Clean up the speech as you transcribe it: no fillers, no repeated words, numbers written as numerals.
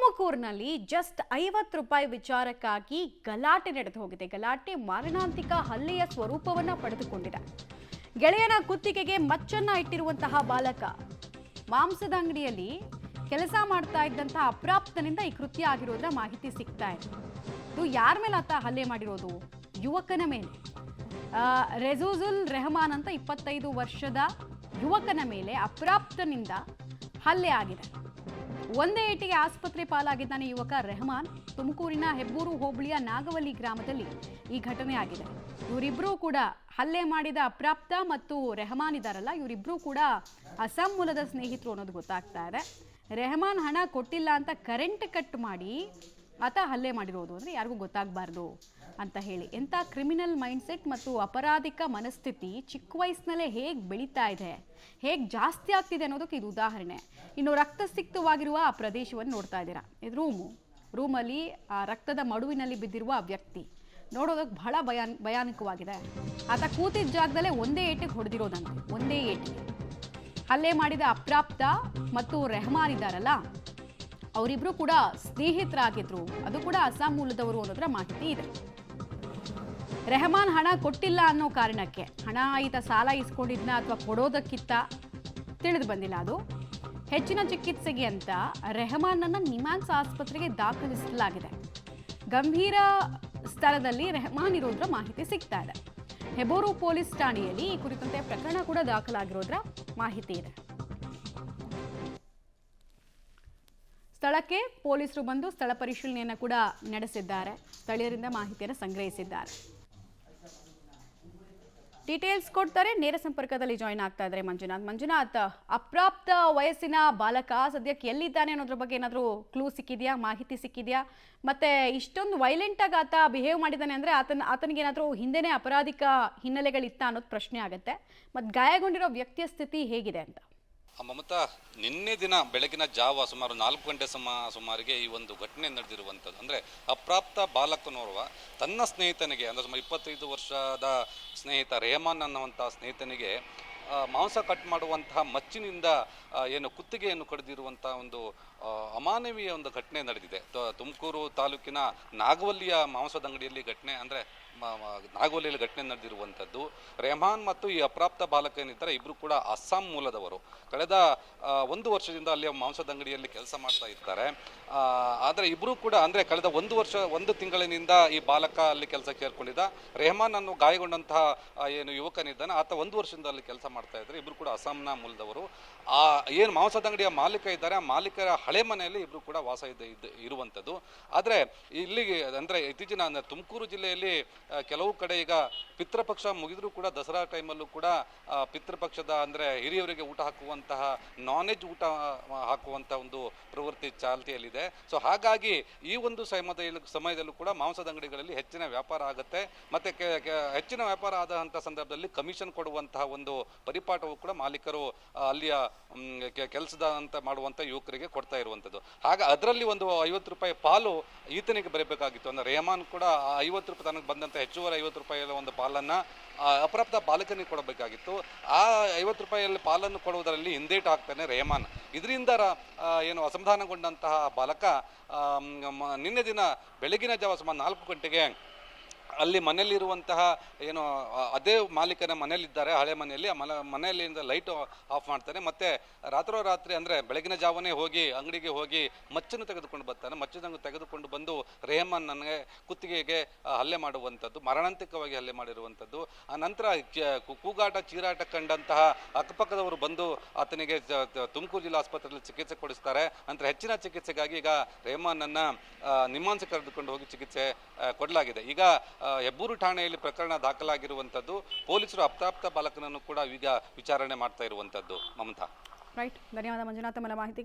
ತುಮಕೂರಿನಲ್ಲಿ ಜಸ್ಟ್ 50 ರೂಪಾಯಿ ವಿಚಾರಕ್ಕಾಗಿ ಗಲಾಟೆ ನಡೆದು ಹೋಗಿದೆ. ಗಲಾಟೆ ಮಾರಣಾಂತಿಕ ಹಲ್ಲೆಯ ಸ್ವರೂಪವನ್ನ ಪಡೆದುಕೊಂಡಿದೆ. ಗೆಳೆಯನ ಕುತ್ತಿಗೆಗೆ ಮಚ್ಚನ್ನ ಇಟ್ಟಿರುವಂತಹ ಬಾಲಕ ಮಾಂಸದ ಅಂಗಡಿಯಲ್ಲಿ ಕೆಲಸ ಮಾಡ್ತಾ ಇದ್ದಂತಹ ಅಪ್ರಾಪ್ತನಿಂದ ಈ ಕೃತ್ಯ ಆಗಿರೋದ್ರ ಮಾಹಿತಿ ಸಿಗ್ತಾ ಇದೆ. ಇದು ಯಾರ ಮೇಲೆ ಆತ ಹಲ್ಲೆ ಮಾಡಿರೋದು? ಯುವಕನ ಮೇಲೆ. ರೆಜೂಜುಲ್ ರೆಹಮಾನ್ ಅಂತ 25 ವರ್ಷದ ಯುವಕನ ಮೇಲೆ ಅಪ್ರಾಪ್ತನಿಂದ ಹಲ್ಲೆ ಆಗಿದೆ. ಒಂದೇ ಏಟಿಗೆ ಆಸ್ಪತ್ರೆ ಪಾಲಾಗಿದ್ದಾನೆ ಯುವಕ ರೆಹಮಾನ್. ತುಮಕೂರಿನ ಹೆಬ್ಬೂರು ಹೋಬಳಿಯ ನಾಗವಲ್ಲಿ ಗ್ರಾಮದಲ್ಲಿ ಈ ಘಟನೆ ಆಗಿದೆ. ಇವರಿಬ್ಬರೂ ಕೂಡ ಹಲ್ಲೆ ಮಾಡಿದ ಅಪ್ರಾಪ್ತ ಮತ್ತು ರೆಹಮಾನ್ ಇದಾರಲ್ಲ, ಇವರಿಬ್ಬರೂ ಕೂಡ ಅಸ್ಸಾಂ ಮೂಲದ ಸ್ನೇಹಿತರು ಅನ್ನೋದು ಗೊತ್ತಾಗ್ತಾ ಇದೆ. ರೆಹಮಾನ್ ಹಣ ಕೊಟ್ಟಿಲ್ಲ ಅಂತ ಕರೆಂಟ್ ಕಟ್ ಮಾಡಿ ಆತ ಹಲ್ಲೆ ಮಾಡಿರೋದು, ಅಂದರೆ ಯಾರಿಗೂ ಗೊತ್ತಾಗಬಾರ್ದು ಅಂತ ಹೇಳಿ. ಎಂಥ ಕ್ರಿಮಿನಲ್ ಮೈಂಡ್ಸೆಟ್ ಮತ್ತು ಅಪರಾಧಿಕ ಮನಸ್ಥಿತಿ ಚಿಕ್ಕ ವಯಸ್ಸಿನಲ್ಲೇ ಹೇಗೆ ಬೆಳೀತಾ ಇದೆ, ಹೇಗೆ ಜಾಸ್ತಿ ಆಗ್ತಿದೆ ಅನ್ನೋದಕ್ಕೆ ಇದು ಉದಾಹರಣೆ. ಇನ್ನು ರಕ್ತಸಿಕ್ತವಾಗಿರುವ ಆ ಪ್ರದೇಶವನ್ನು ನೋಡ್ತಾ ಇದ್ದೀರಾ. ಇದು ರೂಮಲ್ಲಿ ಆ ರಕ್ತದ ಮಡುವಿನಲ್ಲಿ ಬಿದ್ದಿರುವ ವ್ಯಕ್ತಿ ನೋಡೋದಕ್ಕೆ ಬಹಳ ಭಯಾನಕವಾಗಿದೆ. ಆತ ಕೂತಿದ್ದ ಜಾಗದಲ್ಲೇ ಒಂದೇ ಏಟಿಗೆ ಹೊಡೆದಿರೋದಂತೆ. ಒಂದೇ ಏಟಿಗೆ ಹಲ್ಲೆ ಮಾಡಿದ ಅಪ್ರಾಪ್ತ ಮತ್ತು ರೆಹಮಾನ್ ಇದ್ದಾರಲ್ಲ, ಅವರಿಬ್ರು ಕೂಡ ಸ್ನೇಹಿತರಾಗಿದ್ರು. ಅದು ಕೂಡ ಅಸ್ಸಾಂ ಮೂಲದವರು ಅನ್ನೋದ್ರ ಮಾಹಿತಿ ಇದೆ. ರೆಹಮಾನ್ ಹಣ ಕೊಟ್ಟಿಲ್ಲ ಅನ್ನೋ ಕಾರಣಕ್ಕೆ, ಹಣ ಈತ ಸಾಲ ಇಸ್ಕೊಂಡಿದ್ನ ಅಥವಾ ಕೊಡೋದಕ್ಕಿಂತ ತಿಳಿದು ಬಂದಿಲ್ಲ. ಅದು ಹೆಚ್ಚಿನ ಚಿಕಿತ್ಸೆಗೆ ಅಂತ ರೆಹಮಾನನ್ನ ನಿಮ್ಹಾನ್ಸ್ ಆಸ್ಪತ್ರೆಗೆ ದಾಖಲಿಸಲಾಗಿದೆ. ಗಂಭೀರ ಸ್ಥಳದಲ್ಲಿ ರೆಹಮಾನ್ ಇರೋದ್ರ ಮಾಹಿತಿ ಸಿಗ್ತಾ ಇದೆ. ಹೆಬೋರು ಪೊಲೀಸ್ ಠಾಣೆಯಲ್ಲಿ ಈ ಕುರಿತಂತೆ ಪ್ರಕರಣ ಕೂಡ ದಾಖಲಾಗಿರೋದ್ರ ಮಾಹಿತಿ ಇದೆ. ಸ್ಥಳಕ್ಕೆ ಪೊಲೀಸರು ಬಂದು ಸ್ಥಳ ಪರಿಶೀಲನೆಯನ್ನು ಕೂಡ ನಡೆಸಿದ್ದಾರೆ. ಸ್ಥಳೀಯರಿಂದ ಮಾಹಿತಿಯನ್ನು ಸಂಗ್ರಹಿಸಿದ್ದಾರೆ. ಡೀಟೇಲ್ಸ್ ಕೊಡ್ತಾರೆ. ನೇರ ಸಂಪರ್ಕದಲ್ಲಿ ಜಾಯಿನ್ ಆಗ್ತಾ ಇದ್ದಾರೆ ಮಂಜುನಾಥ್, ಅಪ್ರಾಪ್ತ ವಯಸ್ಸಿನ ಬಾಲಕ ಸದ್ಯಕ್ಕೆ ಎಲ್ಲಿದ್ದಾನೆ ಅನ್ನೋದ್ರ ಬಗ್ಗೆ ಏನಾದರೂ ಕ್ಲೂ ಸಿಕ್ಕಿದೆಯಾ, ಮಾಹಿತಿ ಸಿಕ್ಕಿದೆಯಾ? ಮತ್ತೆ ಇಷ್ಟೊಂದು ವೈಲೆಂಟ್ ಆಗಿ ಆತ ಬಿಹೇವ್ ಮಾಡಿದ್ದಾನೆ ಅಂದರೆ ಆತನಿಗೆ ಏನಾದರೂ ಹಿಂದೆನೇ ಅಪರಾಧಿಕ ಹಿನ್ನೆಲೆಗಳಿತ್ತ ಅನ್ನೋದು ಪ್ರಶ್ನೆ ಆಗುತ್ತೆ. ಮತ್ತು ಗಾಯಗೊಂಡಿರೋ ವ್ಯಕ್ತಿಯ ಸ್ಥಿತಿ ಹೇಗಿದೆ ಅಂತ? ಮಮತಾ, ನಿನ್ನೆ ದಿನ ಬೆಳಗಿನ ಜಾವ ಸುಮಾರು 4 ಗಂಟೆ ಸುಮಾರಿಗೆ ಈ ಒಂದು ಘಟನೆ ನಡೆದಿರುವಂಥದ್ದು. ಅಂದರೆ ಅಪ್ರಾಪ್ತ ಬಾಲಕನೋರ್ವ ತನ್ನ ಸ್ನೇಹಿತನಿಗೆ, ಅಂದರೆ ಸುಮಾರು 25 ವರ್ಷದ ಸ್ನೇಹಿತ ರೆಹಮಾನ್ ಅನ್ನುವಂಥ ಸ್ನೇಹಿತನಿಗೆ ಮಾಂಸ ಕಟ್ ಮಾಡುವಂತಹ ಮಚ್ಚಿನಿಂದ ಏನು ಕುತ್ತಿಗೆಯನ್ನು ಕಡಿದಿರುವಂಥ ಒಂದು ಅಮಾನವೀಯ ಒಂದು ಘಟನೆ ನಡೆದಿದೆ. ತುಮಕೂರು ತಾಲೂಕಿನ ನಾಗವಲ್ಲಿಯ ಮಾಂಸದ ಅಂಗಡಿಯಲ್ಲಿ ಘಟನೆ, ಅಂದರೆ ನಾಗವಲ್ಲಿಯಲ್ಲಿ ಘಟನೆ ನಡೆದಿರುವಂಥದ್ದು. ರೆಹಮಾನ್ ಮತ್ತು ಈ ಅಪ್ರಾಪ್ತ ಬಾಲಕ ಏನಿದ್ದಾರೆ, ಇಬ್ಬರು ಕೂಡ ಅಸ್ಸಾಂ ಮೂಲದವರು. ಕಳೆದ 1 ವರ್ಷದಿಂದ ಅಲ್ಲಿ ಮಾಂಸದ ಅಂಗಡಿಯಲ್ಲಿ ಕೆಲಸ ಮಾಡ್ತಾ ಇರ್ತಾರೆ. ಆದರೆ ಇಬ್ಬರು ಕೂಡ, ಅಂದರೆ ಕಳೆದ 1 ತಿಂಗಳಿನಿಂದ ಈ ಬಾಲಕ ಅಲ್ಲಿ ಕೆಲಸಕ್ಕೆ ಸೇರ್ಕೊಂಡಿದ್ದ. ರೆಹಮಾನ್ ಅನ್ನು ಗಾಯಗೊಂಡಂತಹ ಏನು ಯುವಕನಿದ್ದಾನೆ, ಆತ 1 ವರ್ಷದಿಂದ ಅಲ್ಲಿ ಕೆಲಸ ಮಾಡ್ತಾ ಇದ್ದಾರೆ. ಇಬ್ಬರು ಕೂಡ ಅಸ್ಸಾಂನ ಮೂಲದವರು. ಏನು ಮಾಂಸದ ಅಂಗಡಿಯ ಮಾಲೀಕ ಇದ್ದಾರೆ, ಆ ಮಾಲೀಕರ ಹಳೆ ಮನೆಯಲ್ಲಿ ಇಬ್ಬರು ಕೂಡ ವಾಸ ಇರುವಂಥದ್ದು. ಆದರೆ ಇಲ್ಲಿಗೆ, ಅಂದರೆ ಇತ್ತೀಚಿನ ತುಮಕೂರು ಜಿಲ್ಲೆಯಲ್ಲಿ ಕೆಲವು ಕಡೆ ಈಗ ಪಿತೃಪಕ್ಷ ಮುಗಿದ್ರೂ ಕೂಡ ದಸರಾ ಟೈಮಲ್ಲೂ ಕೂಡ ಪಿತೃಪಕ್ಷದ, ಅಂದರೆ ಹಿರಿಯವರಿಗೆ ಊಟ ಹಾಕುವಂತಹ ನಾನ್-ವೆಜ್ ಊಟ ಹಾಕುವಂಥ ಒಂದು ಪ್ರವೃತ್ತಿ ಚಾಲ್ತಿಯಲ್ಲಿದೆ. ಸೊ ಹಾಗಾಗಿ ಈ ಒಂದು ಸಮಯದಲ್ಲೂ ಕೂಡ ಮಾಂಸದ ಅಂಗಡಿಗಳಲ್ಲಿ ಹೆಚ್ಚಿನ ವ್ಯಾಪಾರ ಆಗುತ್ತೆ. ಮತ್ತು ಹೆಚ್ಚಿನ ವ್ಯಾಪಾರ ಆದಂಥ ಸಂದರ್ಭದಲ್ಲಿ ಕಮಿಷನ್ ಕೊಡುವಂತಹ ಒಂದು ಪರಿಪಾಠವು ಕೂಡ ಮಾಲೀಕರು ಅಲ್ಲಿಯ ಕೆಲಸದ ಅಂತ ಮಾಡುವಂಥ ಯುವಕರಿಗೆ ಕೊಡ್ತಾ ಇರುವಂಥದ್ದು. ಹಾಗೆ ಅದರಲ್ಲಿ ಒಂದು 50 ರೂಪಾಯಿ ಪಾಲು ಈತನಿಗೆ ಬರಬೇಕಾಗಿತ್ತು. ಅಂದರೆ ರೆಹಮಾನ್ ಕೂಡ 50 ರೂಪಾಯಿ ತನಗೆ ಬಂದಂಥ ಹೆಚ್ಚುವರಿ 50 ರೂಪಾಯಿಯ ಒಂದು ಪಾಲನ್ನು ಅಪ್ರಾಪ್ತ ಬಾಲಕನಿಗೆ ಕೊಡಬೇಕಾಗಿತ್ತು. ಆ 50 ರೂಪಾಯಿಯಲ್ಲಿ ಪಾಲನ್ನು ಕೊಡುವುದರಲ್ಲಿ ಹಿಂದೇಟು ಹಾಕ್ತಾನೆ ರೆಹಮಾನ್. ಇದರಿಂದ ಏನು ಅಸಮಾಧಾನಗೊಂಡಂತಹ ಬಾಲಕ ನಿನ್ನೆ ದಿನ ಬೆಳಗಿನ ಜಾವ ಸುಮಾರು 4 ಗಂಟೆಗೆ ಅಲ್ಲಿ ಮನೆಯಲ್ಲಿರುವಂತಹ ಏನು ಅದೇ ಮಾಲೀಕನ ಮನೆಯಲ್ಲಿದ್ದಾರೆ, ಹಳೆ ಮನೆಯಲ್ಲಿ. ಆ ಮನೆಯಲ್ಲಿಂದ ಲೈಟ್ ಆಫ್ ಮಾಡ್ತಾನೆ. ಮತ್ತು ರಾತ್ರೋರಾತ್ರಿ, ಅಂದರೆ ಬೆಳಗಿನ ಜಾವನೇ ಹೋಗಿ ಅಂಗಡಿಗೆ ಹೋಗಿ ಮಚ್ಚನ್ನು ತೆಗೆದುಕೊಂಡು ಬರ್ತಾನೆ. ಮಚ್ಚನ್ನು ತೆಗೆದುಕೊಂಡು ಬಂದು ರೆಹಮಾನ್ ನನಗೆ ಕುತ್ತಿಗೆಗೆ ಹಲ್ಲೆ ಮಾಡುವಂಥದ್ದು, ಮಾರಣಾಂತಿಕವಾಗಿ ಹಲ್ಲೆ ಮಾಡಿರುವಂಥದ್ದು. ಆ ನಂತರ ಕೂಗಾಟ ಚೀರಾಟ ಕಂಡಂತಹ ಅಕ್ಕಪಕ್ಕದವರು ಬಂದು ಆತನಿಗೆ ತುಮಕೂರು ಜಿಲ್ಲಾ ಆಸ್ಪತ್ರೆಯಲ್ಲಿ ಚಿಕಿತ್ಸೆ ಕೊಡಿಸ್ತಾರೆ. ನಂತರ ಹೆಚ್ಚಿನ ಚಿಕಿತ್ಸೆಗಾಗಿ ಈಗ ರೆಹಮಾನನ್ನು ನಿಮ್ಹಾನ್ಸ್ ಕರೆದುಕೊಂಡು ಹೋಗಿ ಚಿಕಿತ್ಸೆ ಕೊಡಲಾಗಿದೆ. ಈಗ ಹೆಬ್ಬೂರು ಠಾಣೆಯಲ್ಲಿ ಪ್ರಕರಣ ದಾಖಲಾಗಿರುವಂಥದ್ದು. ಪೊಲೀಸರು ಅಪ್ರಾಪ್ತ ಬಾಲಕನನ್ನು ಕೂಡ ಈಗ ವಿಚಾರಣೆ ಮಾಡ್ತಾ ಇರುವಂಥದ್ದು. ಮಮತಾ, ರೈಟ್. ಧನ್ಯವಾದ ಮಂಜುನಾಥ, ಮಾಹಿತಿ